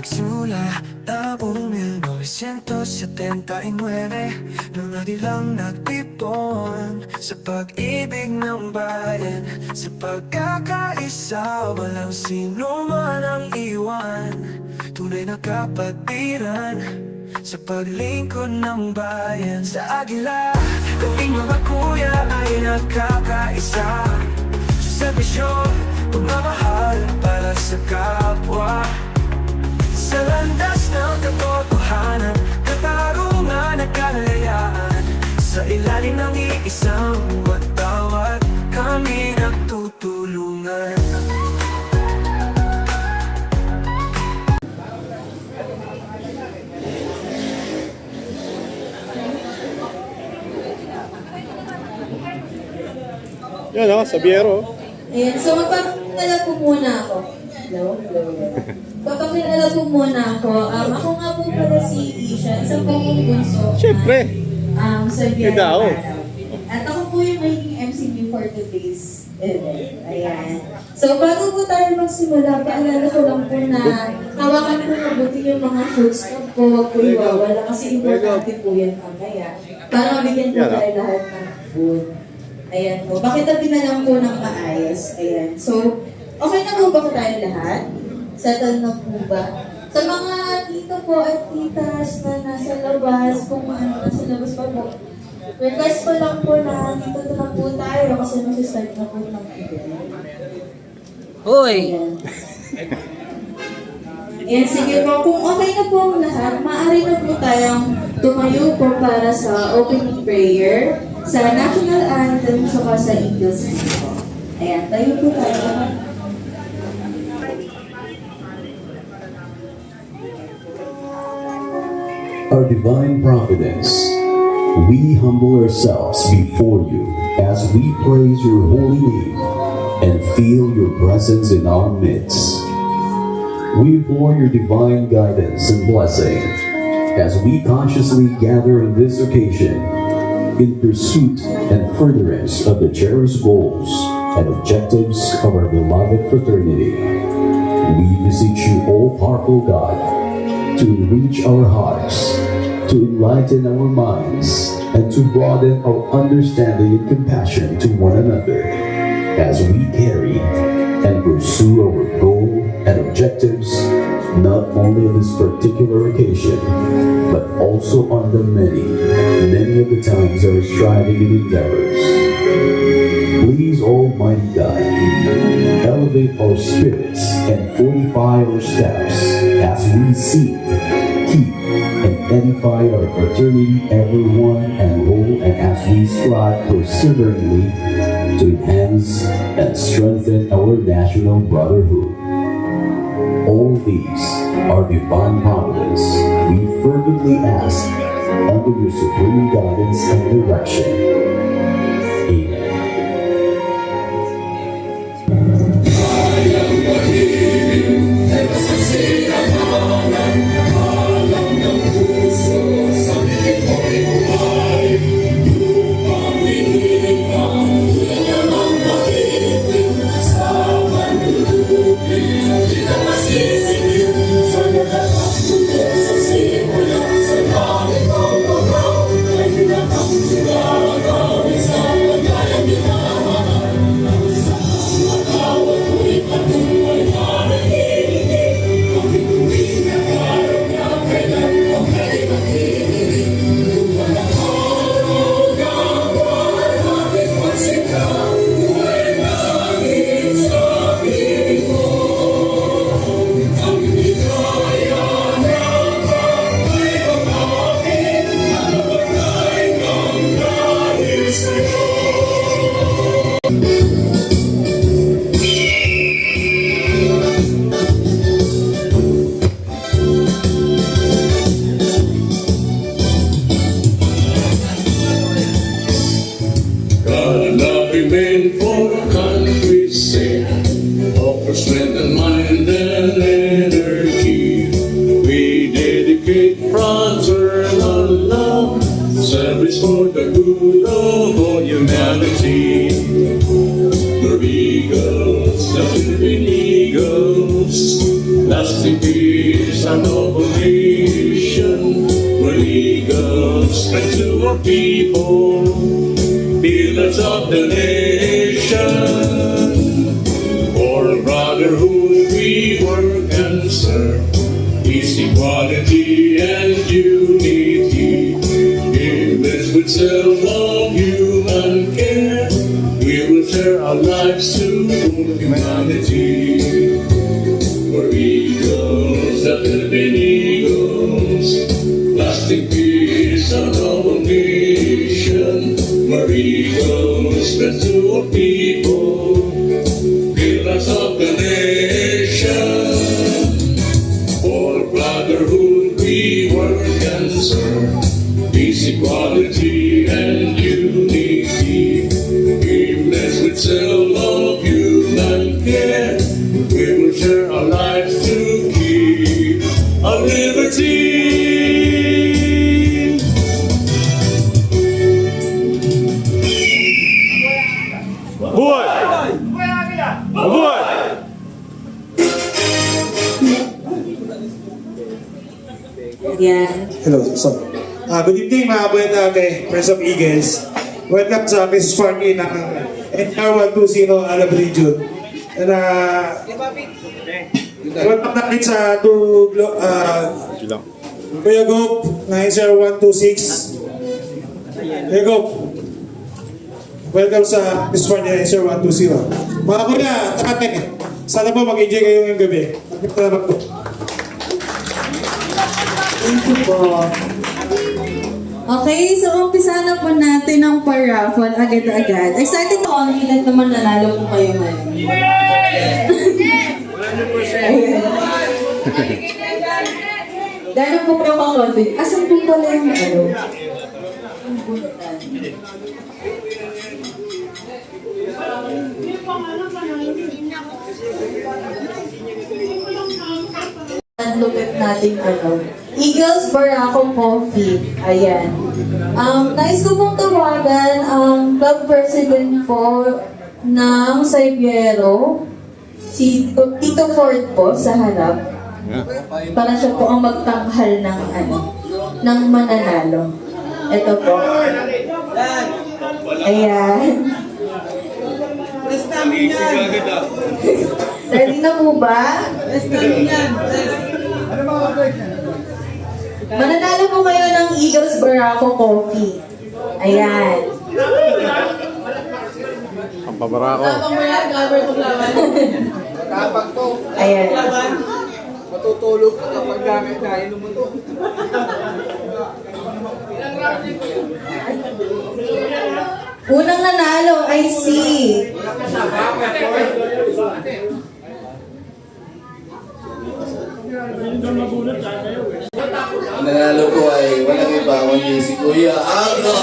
Nagsimula taong 1979 Nang nadilang nagtipon Sa pag-ibig ng bayan Sa pagkakaisa Walang sino man ang iwan Tunay na kapatiran Sa paglingkod ng bayan Sa Agila Kaming mga kuya ay nagkakaisa Sa serbisyon, pagmamahal para sa kapwa Sa landas ng katotohanan Katarungan at kalayaan Sa ilalim ng iisang watawat Kami nagtutulungan Yan o, Sabiero. Ayan, so magpapakilala po muna ako. Hello? Papakilala po muna ako. Ako nga po pala si Isha, isang pong bunso. Siyempre. Sa Idao. At ako po yung magiging MC niyo for today's event. Ayan. So bago po tayo magsimula, paalala ko lang po na hawakan po mabuti yung mga food stuff po. Huwag po iwawala kasi importante po yan mamaya. Para mabigyan po tayo lahat ng food. Ayan po. Pakitabi na lang po ng maayos. Ayan. So, okay na po ba tayo lahat? Settle na po ba? Sa mga tito po at titas na nasa labas, kung ano nasa labas pa po, request ko lang po na dito na po tayo kasi mag-start na po ng event. Hoy! Ayan. Ayan, sige po. Kung okay na po ang lahat, maaari na po tayong tumayo po para sa opening prayer sa national anthem saka sa Eagles po. Ayan, tayo po tayo. Our divine providence, we humble ourselves before you as we praise your holy name and feel your presence in our midst. We implore your divine guidance and blessing as we consciously gather on this occasion in pursuit and furtherance of the cherished goals and objectives of our beloved fraternity. We beseech you, all-powerful God, to enrich our hearts, to enlighten our minds, and to broaden our understanding and compassion to one another as we carry and pursue our goal and objectives not only on this particular occasion, but also on the many of the times our striving and endeavors. Please, Almighty God, elevate our spirits and fortify our steps as we seek, keep, and edify our fraternity ever one and whole, and as we strive perseveringly to enhance and strengthen our national brotherhood. All these are divine providence. We fervently ask under your supreme guidance and direction. Amen. Thank you. peace and noble nation, where eagles spread to our people, pillars of the nation. For brotherhood we work and serve, peace, equality, and unity. Immense with self-love, human care, we will share our lives to humanity. We're eagles that live in eagles, lasting peace and noble nation. We're eagles spread to our people, pillars of the nation. For brotherhood we work and serve, peace, equality, and unity. We bless with self-love, human care. We will share our lives to keep our liberty. Buhay! Buhay! Yan. Hello, sorry. Good evening mga kapatid natin, Friends of Eagles. Welcome sa Mrs. Farney ng NR120 Alab Region. And welcome natin sa Kuya Gop ng SR126. Kuya Gop, welcome sa Mrs. Farney ng SR120. Mga kuya, takatin. Sana po mag-enjoy kayo ngayong gabi. Salamat po. Thank you po. Okay, so umpisa na po natin ang paraffol agad-agad. Excited po, confident naman nanalo po kayo ngayon. 100%. Gano'n po kayo ka-confident? Asan po pala yung ano? Yung bunutan. Look at natin ano. Eagles Barako Coffee. Ayan. Nais ko pong tawagan ang club president po ng Saibiero, si Tito Ford po sa harap. Para siya po ang magtanghal ng ano, ng mananalo. Ito po. Ayan. Ready na po ba? Mananalo po kayo ng Eagles Barako Coffee. Ayan. Ang pabarako. Ayan. Matutulog ka kapag gamit na inom mo to. Unang nanalo ay si Ang nanalo ko ay walang iba kundi si Kuya Aga.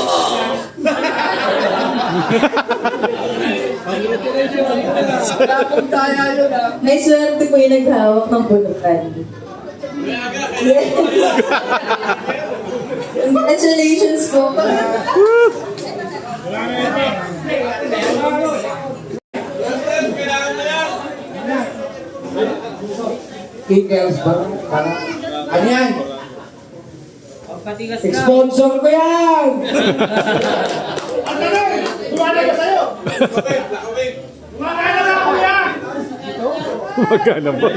may swerte po yung naghawak ng bunutan. Yes. Congratulations po. Eagles ba? Ano yan? Sponsor ko yan! Magkano ba?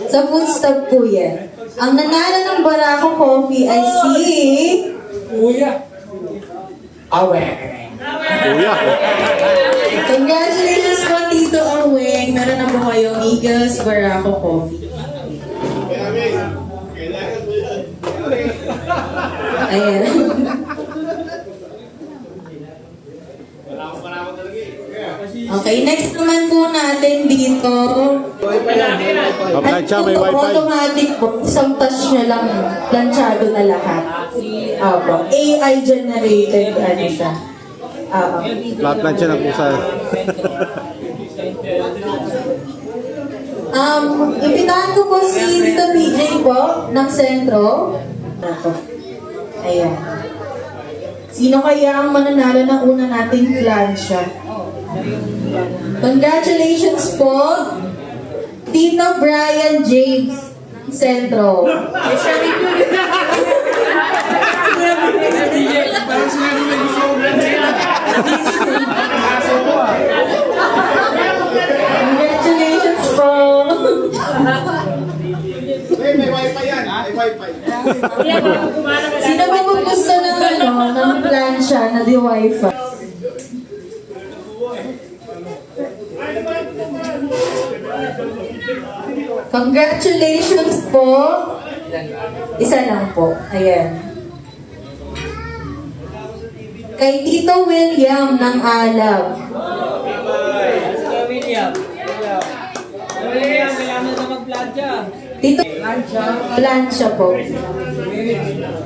Sa full stop po yan. Ang nanalo ng Barako Coffee ay si Kuya. Awe. Kuya. Congratulations po, Tito Aweng. Meron na po kayong Eagles Barako Coffee. Ayan. Okay, next naman po natin dito. Apply siya, may wifi. Automatic po, isang touch nyo lang, planchado na lahat. Opo. AI generated, ano siya. Lahat siya ng pusa. Imbitahan ko po si Tito PJ po, ng sentro. Ako. Ayan. Sino kaya ang mananalo ng una nating plancha? Congratulations po! Tito Brian James Centro. Congratulations po. Sino ba po gusto ng ng plancha na di wifi? Congratulations po. Isa lang po. Ayan. Kay Tito William ng Alab. William. William, kailangan na mag-plancha. Tito Plancha po.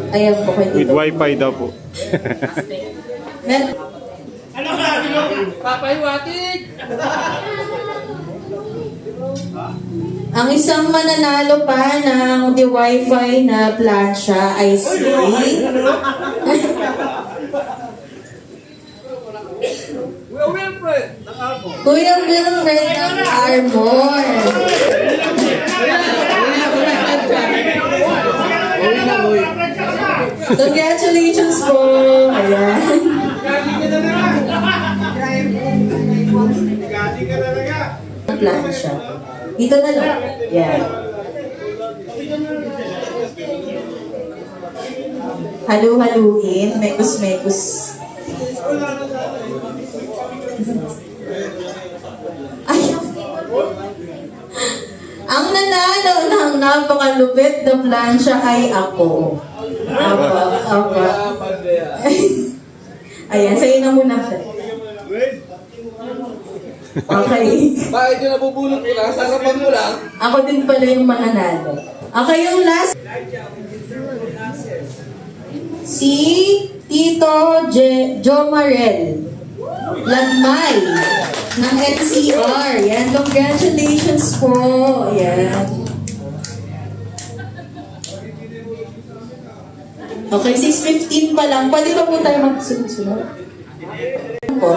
Ayan po kay With Tito. wifi daw po. Papaywatig! Ang isang mananalo pa ng di wifi na plancha ay si Wilfred! Kuya Wilfred ng Armor. Congratulations po. Ayan. Plancha. Dito na lang. Yan. Halu-haluin. Mekus-mekus. Ay. Ang nanalo ng napakalupit na plancha ay ako. Aba. Ayan, sa'yo na muna. Okay. Bakit yung nabubulot ko lang? Sa harapan mo lang? Ako din pala yung mananalo. Okay, yung last. Si Tito Jomarel Lagmay ng NCR. Yan, congratulations po. Yan. Okay, 6:15 pa lang. Pwede pa po tayo magsunod-sunod? Po.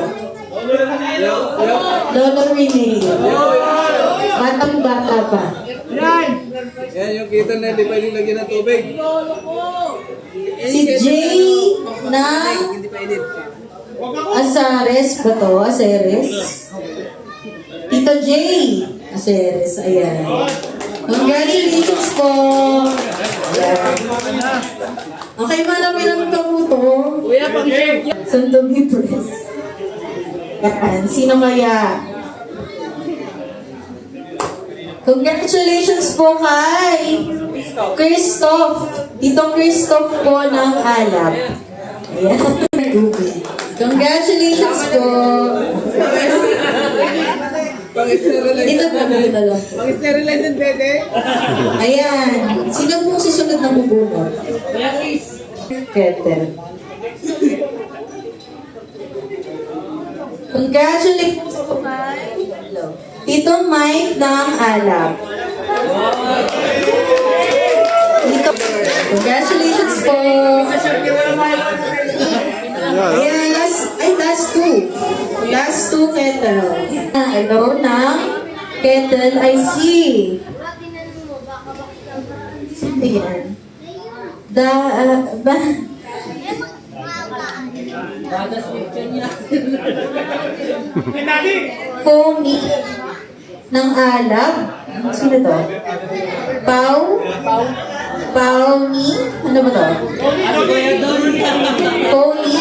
Lolo Rene. Batang-bata pa. Yan yung kita na di pwedeng lagyan ng tubig. Si Jay ng Azares ba to? Azares? Tito Jay Azares. Ayan. Congratulations po. Ayan. Okay, marami lang ito po to. Kuya, pang-share. Sandobi Press. Ayan. Sino kaya? Congratulations po kay Christoph. Tito Christoph po ng Alab. Ayan. Congratulations po. Dito po, dito lang. Pang-sterilize yung pwede? Ayan. Sino po susunod na bubunot? Ketel. Congratulations po kay Tito Mike ng Alab. Tito, congratulations po. Ayan, last two. Last two kettle. Ito ng kettle ay si... Sino yan? Foamy ng Alab. Sino to? Pauni? Ano ba to? Pauni?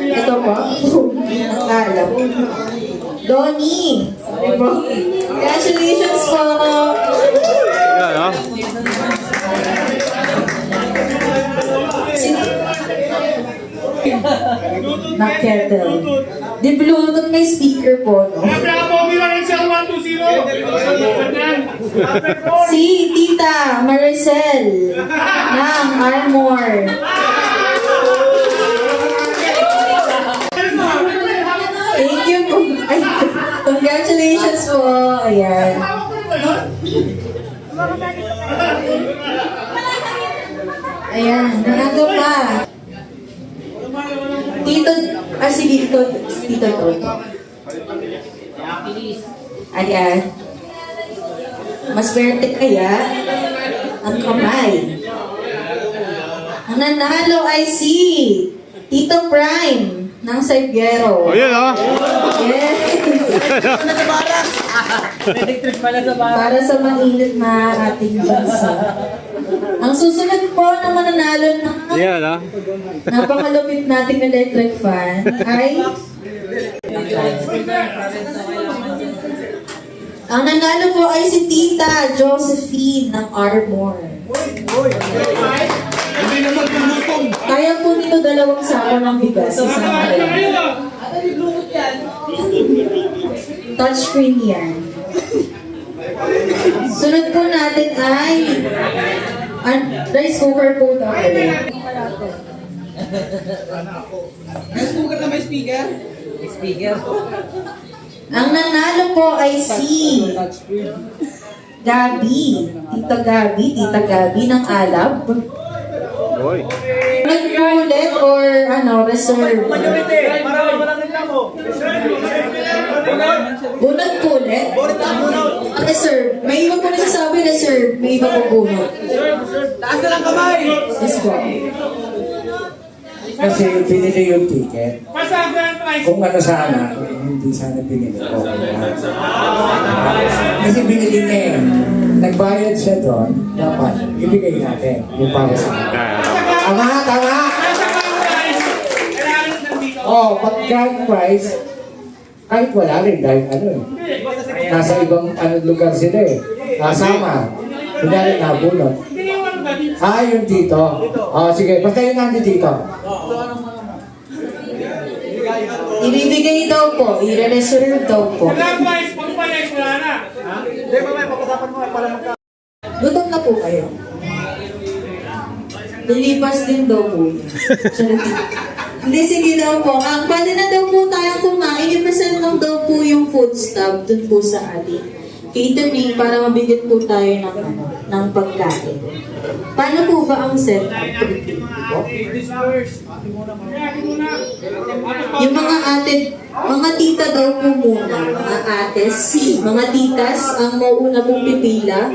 Ito po? Ng Alab. Donnie! Sorry po. Congratulations po! Yan, ha? Na kettle. Di Bluetooth may speaker po, no? Si Tita Maricel ng Armor. Thank you po. Ay, congratulations po. Ayan. Ayan, nanalo pa. Tito, sige, Tito Toto. Ayan. Maswerte kaya ang kamay. Ang nanalo ay si Tito Prime ng Salguero. O yun, oh. Yes! Electric pala sa bahay. Para sa mainit na ating bansa. Ang susunod po na mananalo ng Yan, oh. napakalupit nating electric fan ay ang nanalo po ay si Tita Josephine ng Armor. Kaya po nito 2 sako ng bigas. Isang touchscreen yan. Sunod po natin ay rice cooker po daw. Mas bukat na may speaker? May speaker. Ang nanalo po ay si Gabi. Tita Gabi ng Alab. Oy. Nag-ulit or reserve? Bunot po ulit? Reserve. May iba po nagsasabi reserve. May iba po bunot. Taas na lang kamay! Yes po. Kasi pinili yung ticket. Kung ano sana, hindi sana pinili ko. Kasi binili niya eh. Nagbayad siya doon, dapat ibigay natin yung para sa akin. Tama, tama! Oh, pag grand prize, kahit wala rin dahil nasa ibang lugar sila eh. Kasama. Hindi rin nabunod. Yung dito. Oh, sige, basta yun nandito dito. Ibibigay daw po. I-reserve daw po. Gutom na po kayo. Lilipas din daw po. Hindi, sige daw po. Pwede na daw po tayong kumain. I-present lang daw po yung food stub dun po sa ating catering para mabigyan po tayo ng pagkain. Paano po ba ang setup? Yung mga tita daw po muna, mga ates, mga titas, ang mauna pong pipila.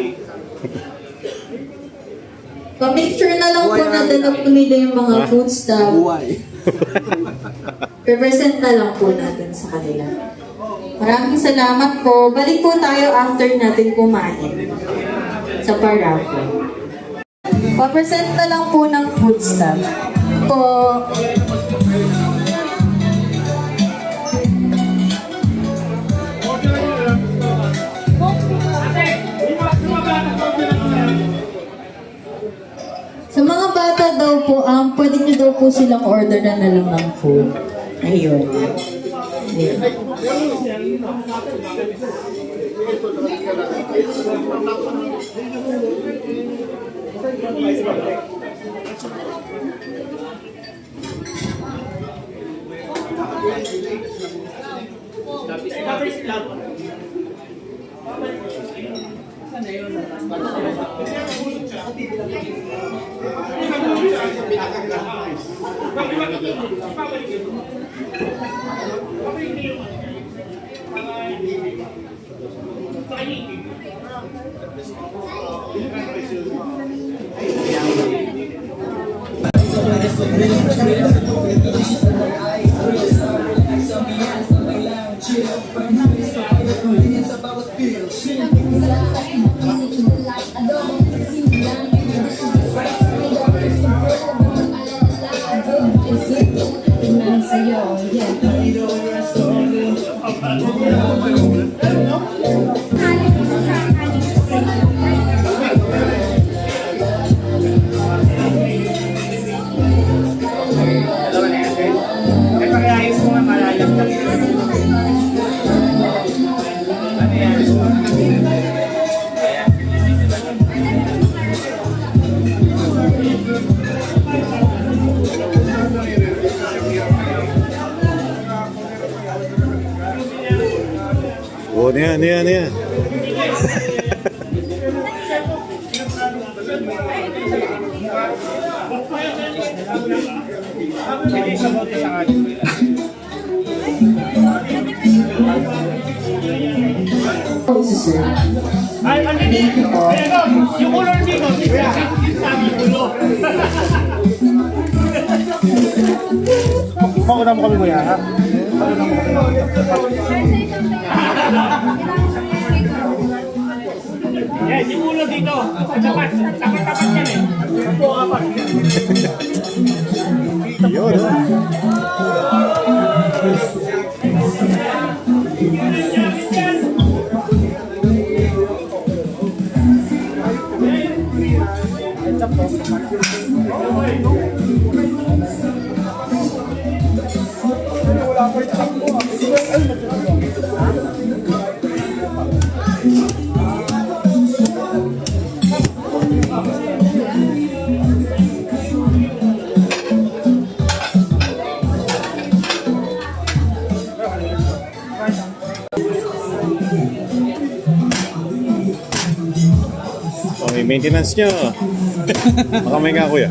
Pa-make sure na lang po na dalag nila yung mga food stuff. Represent na lang po natin sa kanila. Maraming salamat po. Balik po tayo after natin kumain sa paraffin. Pa-present na lang po ng food stuff. Po. Sa mga bata daw po, pwede nyo daw po silang order na lang ng food. Ayun. Ayun. O, yan. Sir. Thank you po. Yung ulo dito, sabi ulo. Mauna mo kami kuya, ha? Yan, yung ulo dito. Dapat yan eh. Yun, ha? Oh, may maintenance nyo. Baka may nga kuya.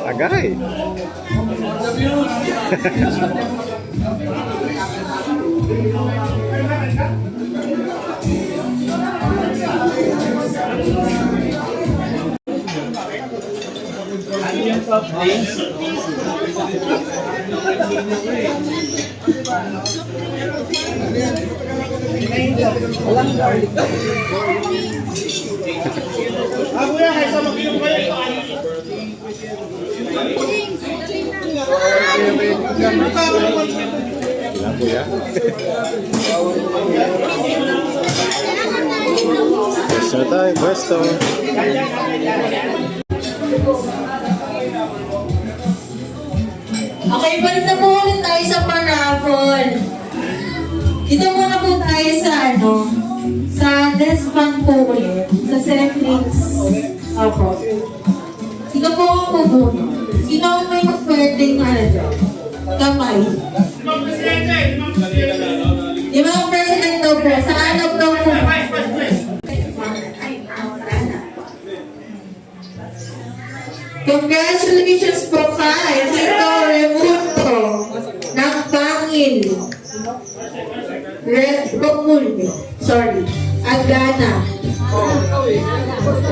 Agay. Wala kuya. Pwesto tayo, pwesto. Okay, balik na po ulit tayo sa paraffol. Dito muna po tayo sa sa desk bank po ulit. Sa Celtics. Opo. Dito po ako po muna. Sino ang may pwedeng dyan? Kamay. Limang president daw po. Sa ano daw po? Congratulations po kay Tito Remuto ng Pangil. Romul. Sorry. Agana.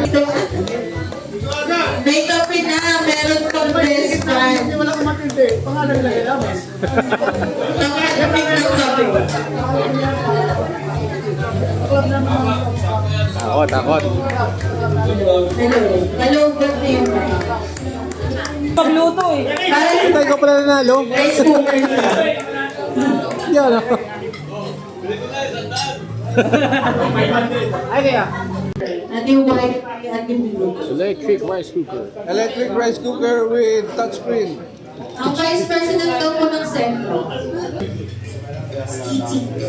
Ito. May kape na. Meron pang best friend. Wala kang matindi. Pangalan lang yan. Nakakapit ng kape. Takot. Hello. Hello, ba't na yun? Pagluto eh. Parang Ikaw pala nanalo. rice cooker na. Yan ako. Ay kaya. At yung wifi at yung biluto. Electric rice cooker. Electric rice cooker with touchscreen. Ang Vice President daw po ng Sentro. Stiti.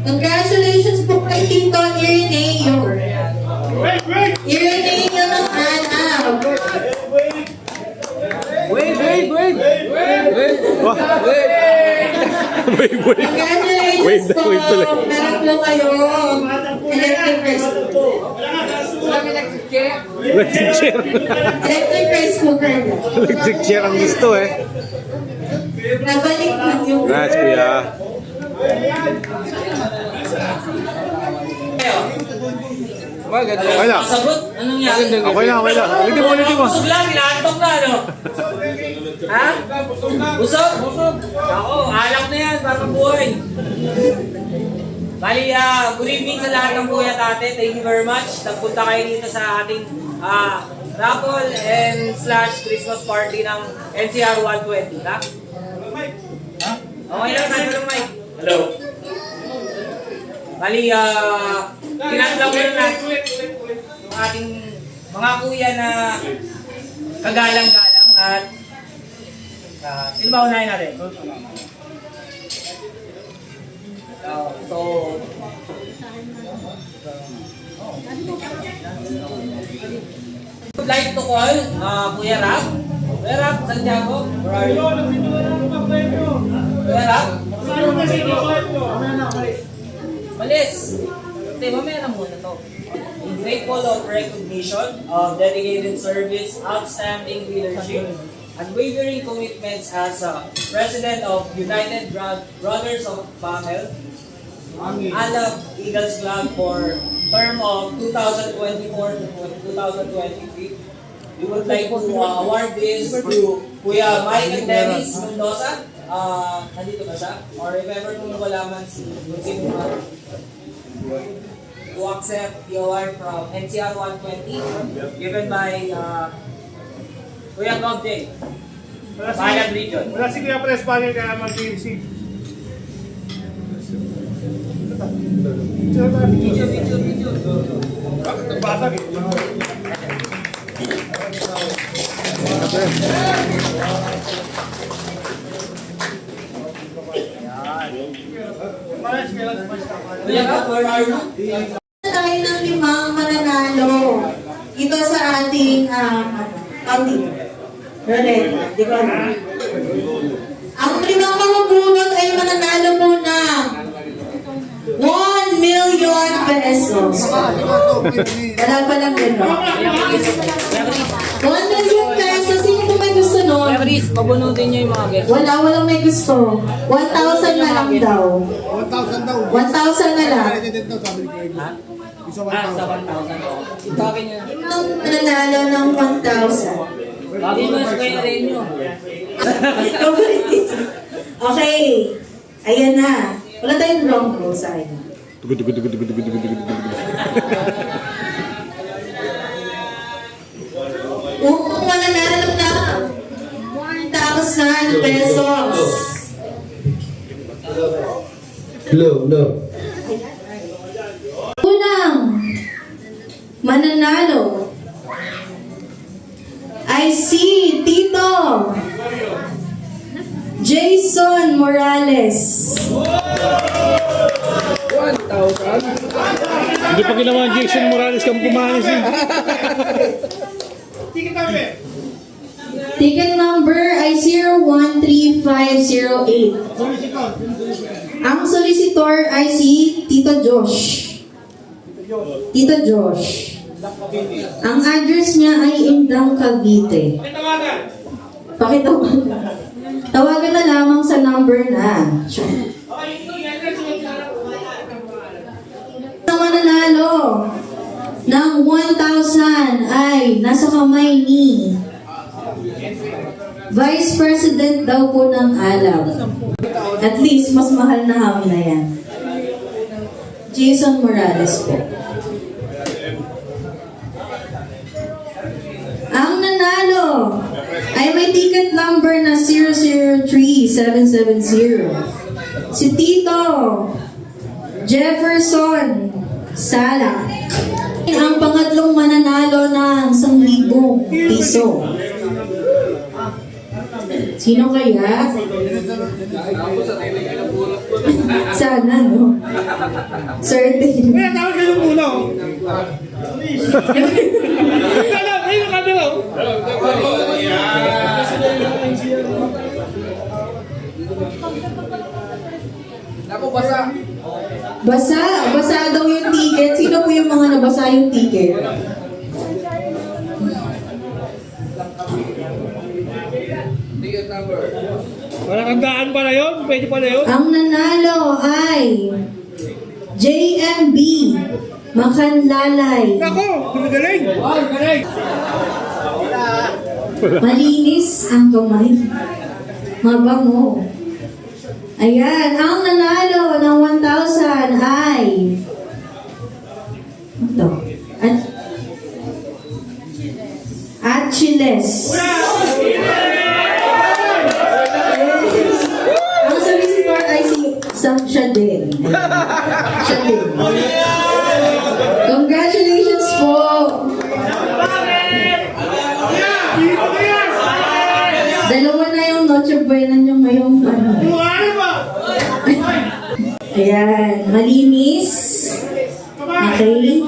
Congratulations po kay Tito Ireneo. Ireneo ng anak. Wait. Congratulations Wait po. tuloy. Meron po kayo electric rice cooker. Electric chair. Electric rice cooker. Electric chair ang gusto eh. Nabalik lang yung... Congrats, kuya. Maganda. Okay lang. Sagot? Anong yan? Okay lang. Ulitin mo. Busog lang, inaantok na, no? Ha? Busog? Ako, alak na yan, para buhay. Bali, good evening sa lahat ng buhay at ate. Thank you very much. Nagpunta kayo dito sa ating raffle and / Christmas party ng NCR 120, ha? Okay lang, tayo ng mic. Hello. Bali, tinatlang ko na yung ating mga kuya na kagalang-galang at sino ba unahin natin? So, would like to call Kuya Rap. Kuya Rap, Santiago, where are you? Kuya Rap? Malis! Hindi, mamaya na muna to. In grateful of recognition of dedicated service, outstanding leadership, unwavering commitments as President of United Brothers of Bangel, Alab Eagles Club for term of 2024 to 2023. We would like to award this to Kuya Mike Dennis Mendoza. Nandito ba siya? Or if ever kung wala man kung sino man to accept the award from NCR 120 given by Kuya Gov J. Balag Region. Wala si Kuya Pres Bagay kaya mag-receive. Video. Basag eh. Kuya Gov, where are you? Tayo ng 5 mananalo ito sa ating county. Roleta, di ba? Ang 5 mamabunot ay mananalo po ng 1 million pesos. Wala pa lang yun, no? 1 million pesos. Sino po may gusto nun? Please, pabunutin niyo yung mga guests. Walang may gusto. 1,000 na lang daw. 1,000 na lang. Sa 1,000. Itawin niyo. Ang nanalo ng 1,000. Bagay mo sa kayo rin nyo. Okay. Ayan na. Wala tayong wrong roll sa akin. Kung mananalo na 1,000 pesos. Low. Unang mananalo ay si Tito Jason Morales. 1,000. Hindi pa ginawa ang Jason Morales kang pumanis eh. Ticket number ay 013508. Ang solicitor ay si Tito Josh. Tito Josh. Ang address niya ay Indang, Cavite. Pakitawagan. Tawagan na lamang sa number na. Ang mananalo ng 1,000 ay nasa kamay ni Vice President daw po ng Alab. At least, mas mahal na ham na yan. Jason Morales po. Ang nanalo ay may ticket number na 003770. Si Tito Jefferson Sala. Ang pangatlong mananalo ng 1,000 piso. Sino kaya? Sana, no? Certain. Kaya tawag kayo muna. Ayun ka daw. Ako basa. Basa daw yung ticket. Sino po yung mga nabasa yung ticket? Ticket number. Parang handaan pala yun? Pwede pala yun? Ang nanalo ay JMB Makanlalay. Ako! Galing! Wow, galing! Malinis ang kamay. Mabango. Ayan, ang nanalo ng 1,000 ay ito. Achilles. Ang solicitor ay siya din. Siya din. Congratulations po. Dalawa na yung Noche Buena nyo ngayong ano. Ayan, malinis. Okay.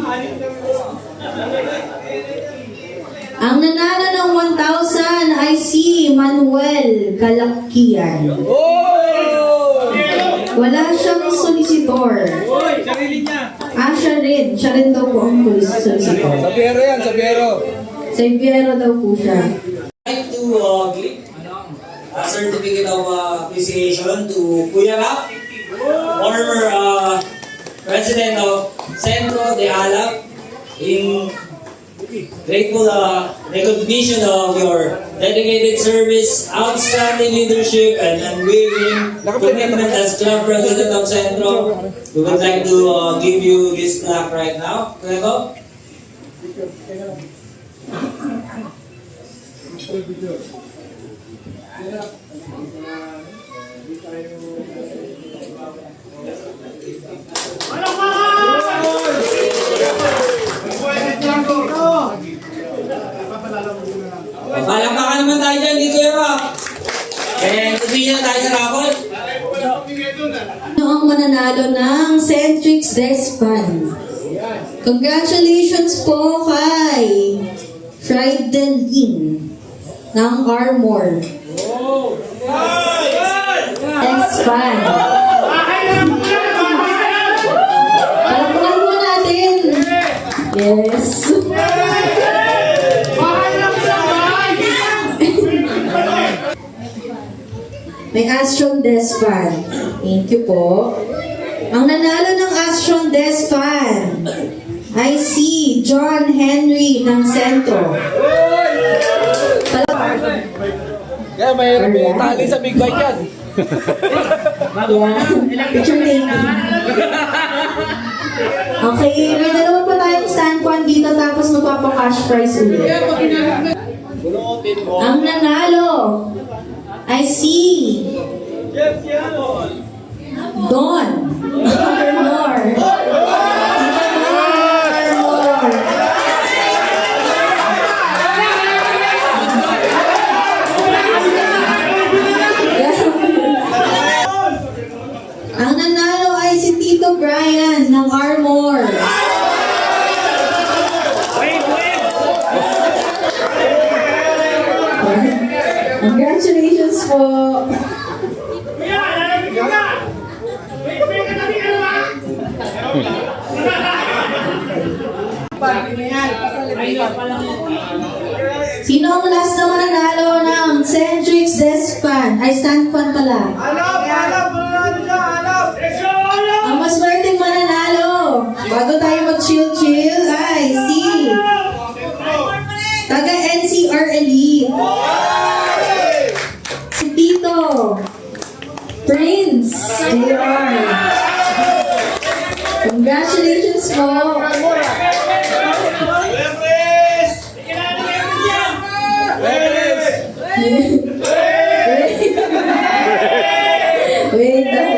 Ang nanalo ng 1,000 ay si Manuel Kalakian. Wala siyang solicitor. Sarili niya. Siya rin. Siya rin daw po ang solicitor. Sabiero yan, sabiero. Sabiero daw po siya. I'd like to give a certificate of appreciation to Kuya Rap, former president of Centro de Alab, in grateful recognition of your dedicated service, outstanding leadership, and unwavering commitment as club president of Centro. We would like to give you this plaque right now. Kuya. Palakpakan naman tayo dyan, dito yung rock. And tuloy na tayo sa raffle. Ano ang mananalo ng Centrix Despan? Congratulations po kay Fridelin ng Armor. Despan. Palakpakan po natin. Yes. May Astron Despan. Thank you po. Ang nanalo ng Astron Despan ay si John Henry ng Centro. Kaya mayroon may tali sa big bike yan. Yeah. Picture taking. Okay, may dalawa pa tayong stand fan dito tapos magpapa-cash prize ulit. Ang nanalo ay si Don Armor. Ang nanalo ay si Tito Brian ng Armor. Congratulations po. Sino ang last na mananalo ng Centrix Desk Fan? Ay, stand fan pala. Ang mas swerteng mananalo. Bago tayo mag-chill-chill, ay si taga NCR Elite. Si Tito Prince JR. Congratulations po. Wait lang.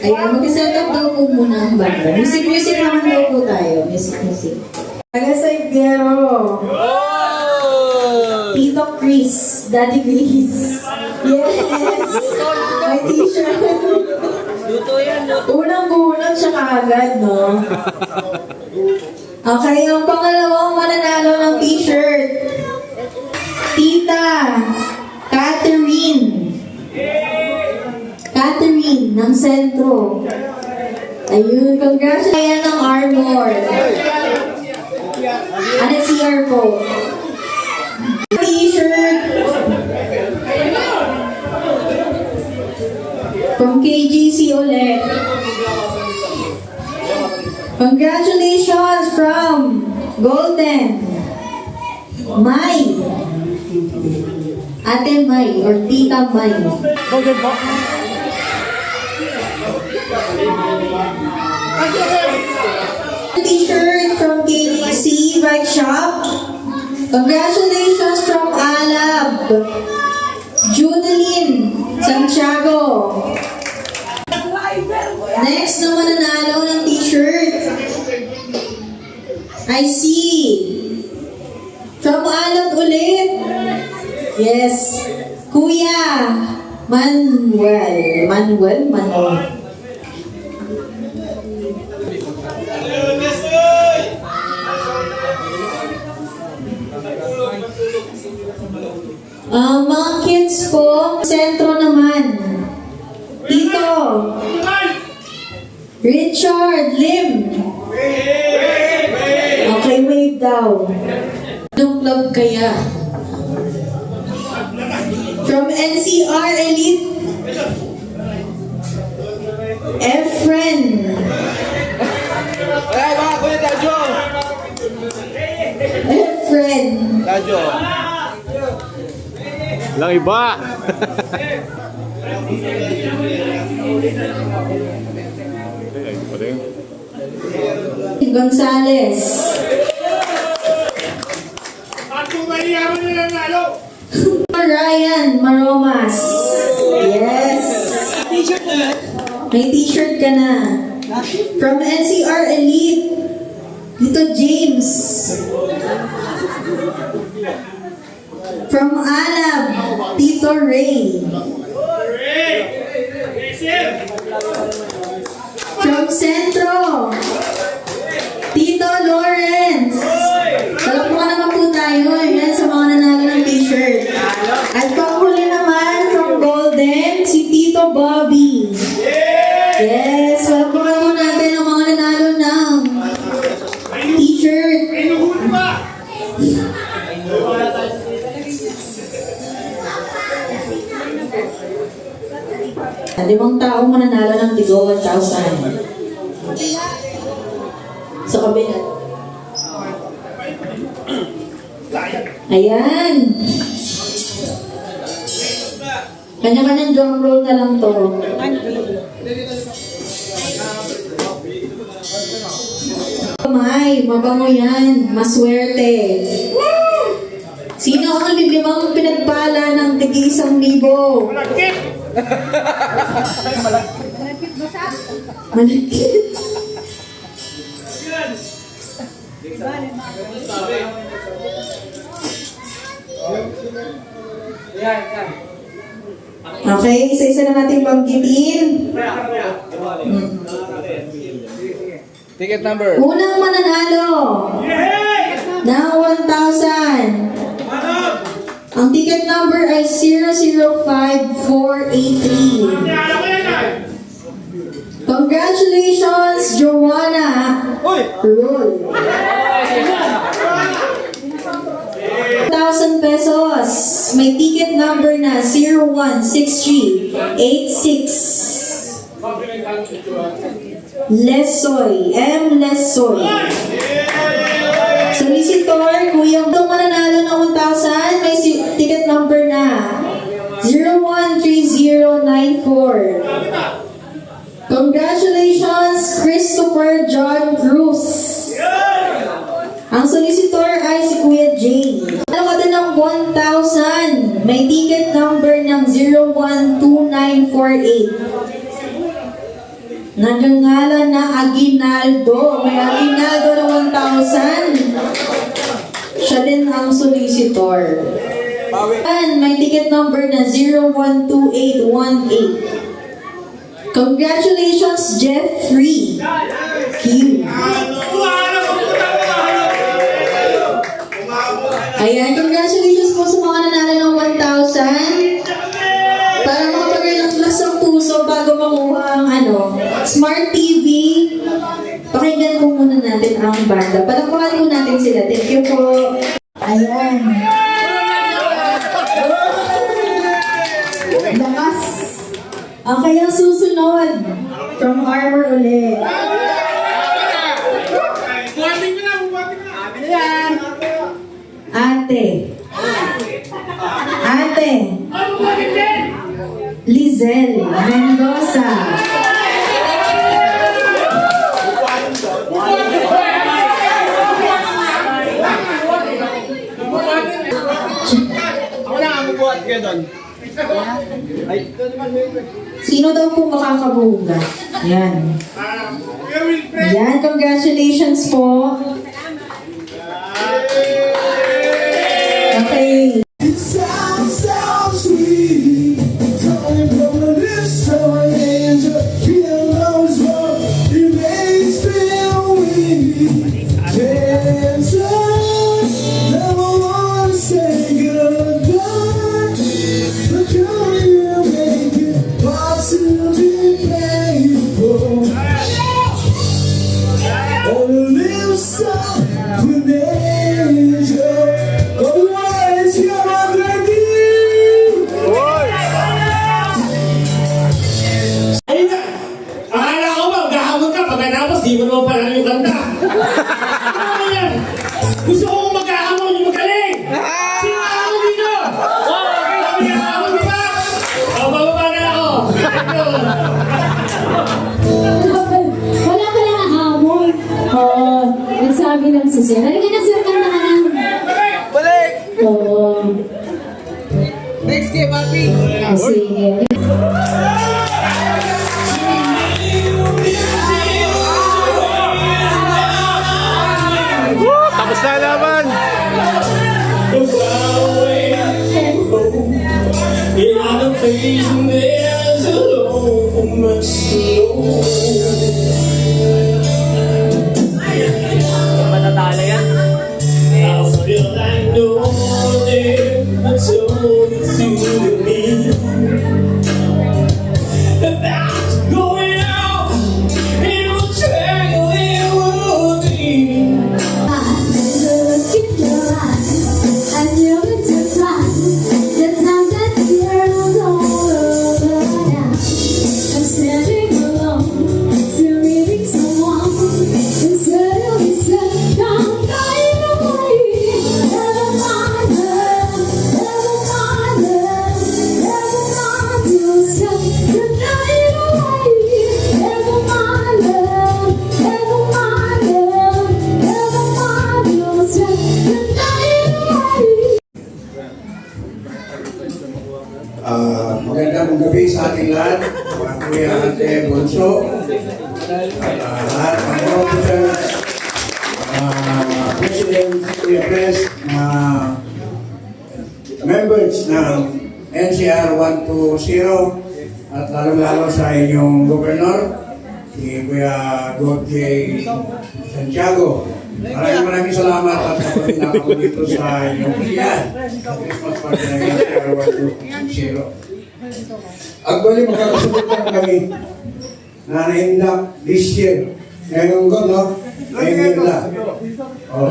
Ayan, mag-set up daw po muna ang banda. Music naman daw po tayo. Music. Taga Saigero. Tito Chris. Daddy Chris. Yes. May t-shirt. Unang-bunot siya kaagad, no? Okay, yung pangalawang mananalo ng t-shirt. Tita Catherine ng Sentro. Ayun, congratulations. Ayan ang Armor. Ano CR po? T-shirt from KGC ulit. Congratulations from Golden Mai. Ate Mai or Tita Mai. Golden po. T-shirt from KGC Bike Shop. Congratulations from Alab. Judeline Santiago. Next na mananalo ng t-shirt. I see. From Alab ulit. Yes. Kuya Manuel. Mga kids po, Sentro naman. Tito Richard Lim. Okay, wave daw. Anong club kaya? From NCR Elite, Efren. Efren. Lang iba. Gonzales. Ryan Maromas. Yes. May t-shirt ka na. From NCR Elite, Tito James. From Alab, Tito Ray. From Centro, Tito Lawrence. Salamat naman po tayo. Yan sa mga nanalo ng t-shirt. At panghuli naman from Golden, si Tito Bobby. Yes, salamat naman natin ang mga nanalo ng t-shirt. Limang tao mananalo ng tigo 1,000. Sa kabila. Ayan. Kanya-kanyang drum roll na lang to. May, mabango yan. Maswerte. Sino ang limang pinagpala ng tig-1,000? Malagkit ba? Malagkit. Okay, isa-isa na natin banggitin. Ticket number. Unang mananalo ng 1,000. Ang ticket number ay 005483. Congratulations, Joanna Roll. 1,000 pesos. May ticket number na 016386. Lesoy. M. Lesoy. Solicitor, Kuya, itong mananalo ng 1,000, may ticket number na 013094. Congratulations, Christopher John Cruz. Ang solicitor ay si Kuya Jay. Ano ka din ng 1,000? May ticket number ng 012948. Nagngangalan na Aguinaldo. May Aguinaldo ng 1,000. Siya din ang solicitor. May ticket number na 012818. Congratulations, Jeffrey Q. Ayan, congratulations po sa mga nanalo ng 1,000. Para makapagay ng plus ng puso bago makuha ang Smart TV. Pakinggan po muna natin ang banda. Palakpakan po natin sila. Thank you po. Ayan. Lakas. Okay, ang susunod. From Armor ulit. Ate. Lizelle Mendoza. Sino daw po makakabuga? Yan. Yan, congratulations po. Okay. It sounds so sweet, coming from a lips of an angel. Feel those words, it makes me weak. Dancer, never wanna say goodbye, but you make it possibly painful. On the lips of an angel. Akala ko ba, maghahamon ka pagkatapos di mo naman pala yung kanta. Ano yan? Gusto ko maghahamon yung magaling. Sino hahamon dito? Kami hahamon, di ba? Bababa na ako. Wala ka lang hamon. Oo. Nagsabi ng sisir. Halika na sir, kanta ka na. Balik! Oo. Next game, Papi! Sige. Tapos na laban! Matatalo yan. Magandang gabi sa ating lahat, mga kuya, ate, bunso, lahat ng officers, president, kuya press, members ng NCR 120 at lalong-lalo sa inyong governor, si Kuya Godjay Santiago. Maraming salamat at kapatid ko dito sa inyong siyan sa Christmas party ng NCR 120. Actually, magkakasabot lang kami na naindak this year. Ngayon ko, no? Ngayon lang. Oh.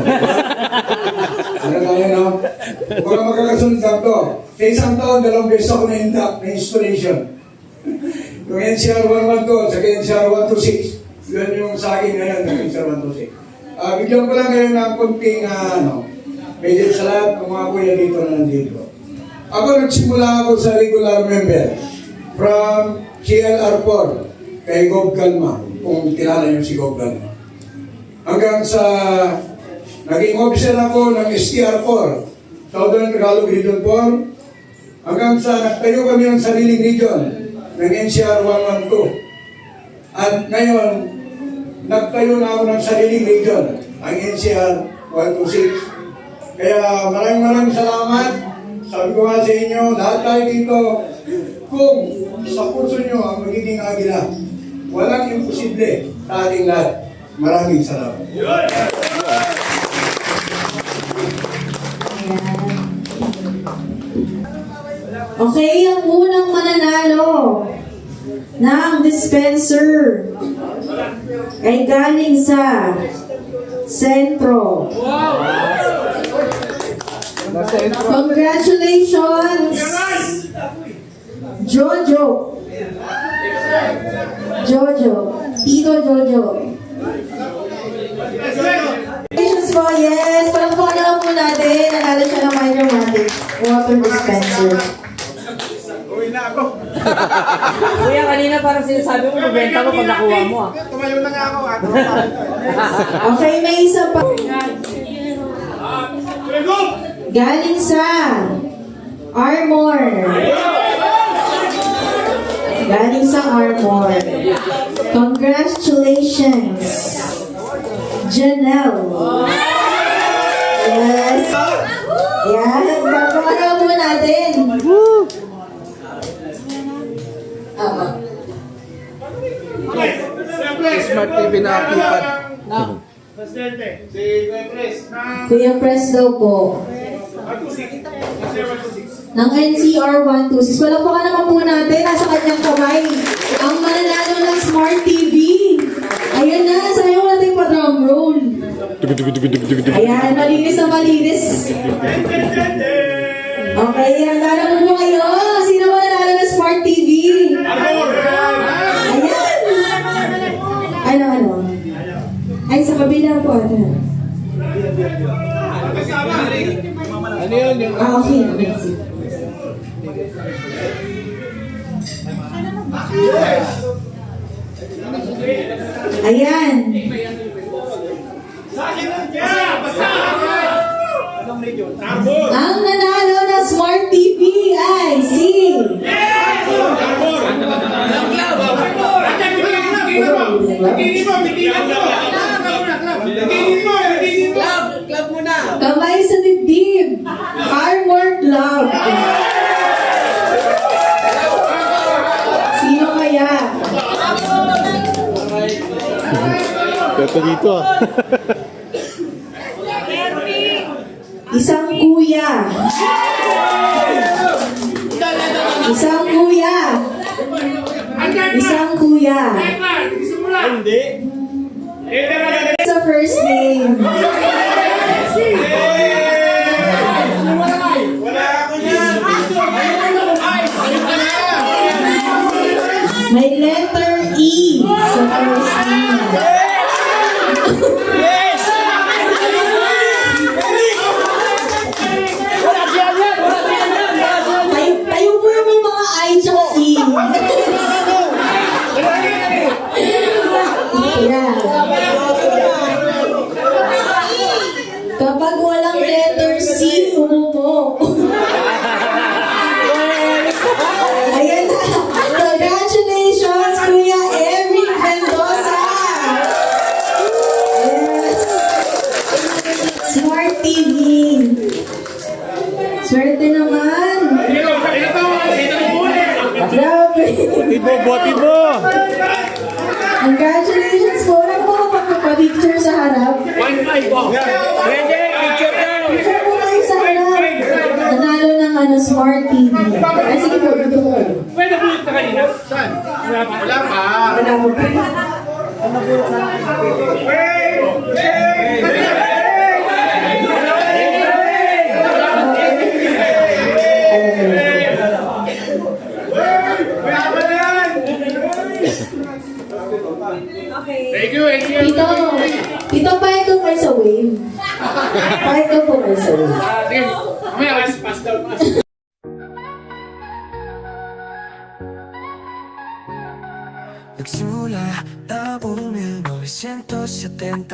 Ano tayo, no? Huwag magkakasunod lang to. Sa isang taon, 2 beses ako naindak na installation. Yung NCR 112 sa NCR 126, yun yung sa akin ngayon ng NCR 126. Bigyan ko lang ngayon ng konting medyo sa lahat ng mga kuya dito na nandito. Ako nagsimula ako sa regular member from CLR4 kay Gob Galma, kung kilala niyo si Gob Galma. Hanggang sa naging officer ako ng STR4, Southern Tagalog Region 4, hanggang sa nagtayo kami ng sariling region ng NCR 112. At ngayon, nagtayo na ako ng sariling region, ang NCR 126. Kaya maraming salamat. Sabi ko nga sa inyo, lahat tayo dito, kung sa puso nyo ang magiging agila, walang imposible sa ating lahat. Maraming salamat. Okay, ang unang mananalo ng dispenser ay galing sa Sentro. Congratulations, Jojo. Tito Jojo. Congratulations po, yes. Palangpakan na lang po natin. Nanalo siya ng Micromatic water dispenser. Kuya, kanina parang sinasabi mo, mabenta mo pag nakuha mo ah. Tumayo na nga ako. Okay, may isa pa. Galing sa Armor. Galing sa Armor. Congratulations, Janelle. Yes. Yan. Babagaw mo natin. Smart TV na keypad. Kuya Press daw po. Ng NCR 126. Wala pa ka naman po natin. Nasa kanyang kamay. Ang mananalo ng Smart TV. Ayan na. Sayo natin pa drum roll. Ayan. Malinis na malinis. Okay. Handa na po kayo. Sino mananalo ng Smart TV? Ayan. Ano? Ay, sa kabila po. Ano yun? Okay. Ayan. Ang nanalo ng Smart TV ay si... Club muna! Kamay sa dibdib. Armor Club. Sino kaya? Ito dito ah. Isang kuya. Isang kuya. Isang kuya. Hindi. Sa first name. May letter E sa first name. Tayo po yung may mga I tsaka E. Yeah. Kapag walang letter C, umupo. Ayan na. Congratulations, Kuya Eric Mendoza. Yes. Smart TV. Swerte naman. Grabe. Ibobotin mo! Congratulations po. Wala po magpapapicture sa harap. 1-5 po. Pwede, picture daw. Picture po kayo sa harap. Nanalo ng Smart TV. Ay, sige po, dito po kayo. Pwede po yung kanina. Saan? Wala pa. Wala mo pa. Thank you. Tito, pahit doon kayo sa wave. Pahit doon po kayo sa wave. Sige, mamaya, pass down. Nagsimula taong 1979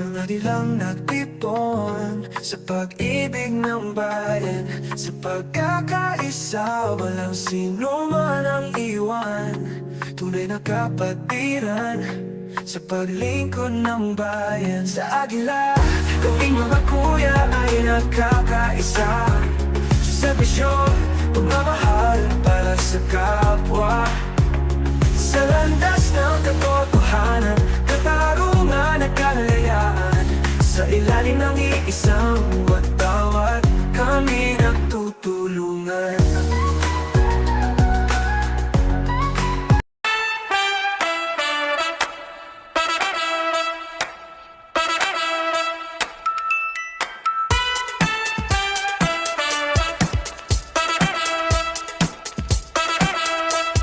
Nang nadilang nagtipon Sa pag-ibig ng bayan Sa pagkakaisa Walang sino man ang iwan Tunay na kapatiran Sa paglingkod ng bayan Sa Agila Kaming mga kuya ay nagkakaisa Sa serbisyon Pagmamahal para sa kapwa Sa landas ng katotohanan Katarungan at kalayaan Sa ilalim ng iisang